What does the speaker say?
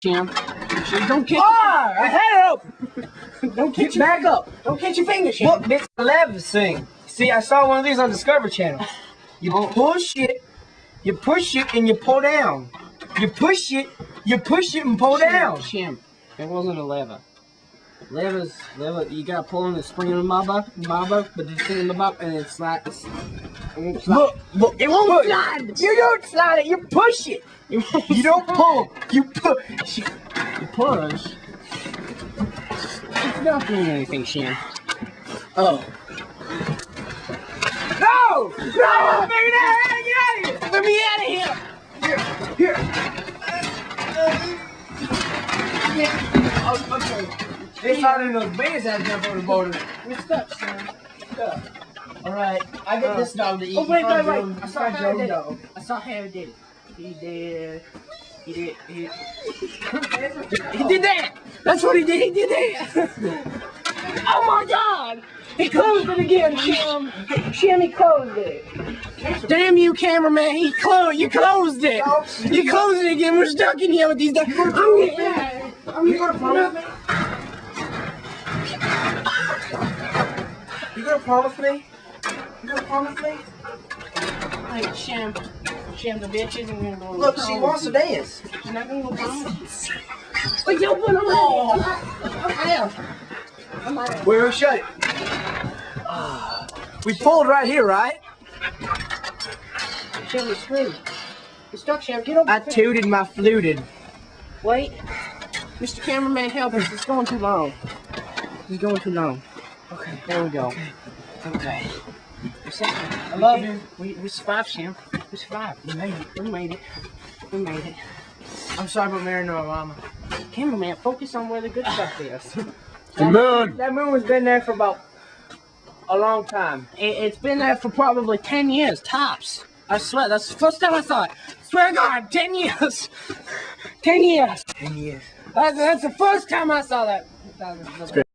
Jim. Don't catch. Ah! I had it open. Don't catch your Back up. Don't catch your fingers, Jim. Look, this is a lever thing. See, I saw one of these on Discovery Channel. You push it, and you pull down. You push it, and pull down. Jim, it wasn't a lever. Lever, you gotta pull on the spring on the bobber, but the thing in the bob, and it slides. Look, It won't push. slide. You don't slide it, you push it. You don't pull, you push. You push. It's not doing anything, Jim. Oh. No! No! Get out of here! Let me out of here! Here. Oh, okay. They found in those bears that jump on the border. We're stuck, Jim. Stuck. Alright, I get this dog to eat. Oh, wait. I saw Harry did it. I saw Harry did it. He did. He did that! That's what he did! He did that! Oh my God! He closed it again, Shim! Shim, he closed it! Damn you, cameraman! You closed it! You closed it again! We're stuck in here with these dogs! I'm You gonna promise me? You gonna promise me? Hey, Shim, the bitch isn't gonna go. Look, she wants to dance. She's not gonna go promise. But you open her We'll shut it. We pulled right here, right? Shim, you're screwed. You're stuck, Shim. Get over I there. tooted my fluted. Wait. Mr. Cameraman, help us. It's going too long. It's going too long. Okay, there we go. Okay. I love you. We survived, Shim. We survived. We made it. I'm sorry about marrying no mama. Cameraman, focus on where the good stuff is. The moon. That moon has been there for about a long time. It's been there for probably 10 years, tops. I swear, that's the first time I saw it. Swear to God, 10 years. 10 years. 10 years. That's the first time I saw that.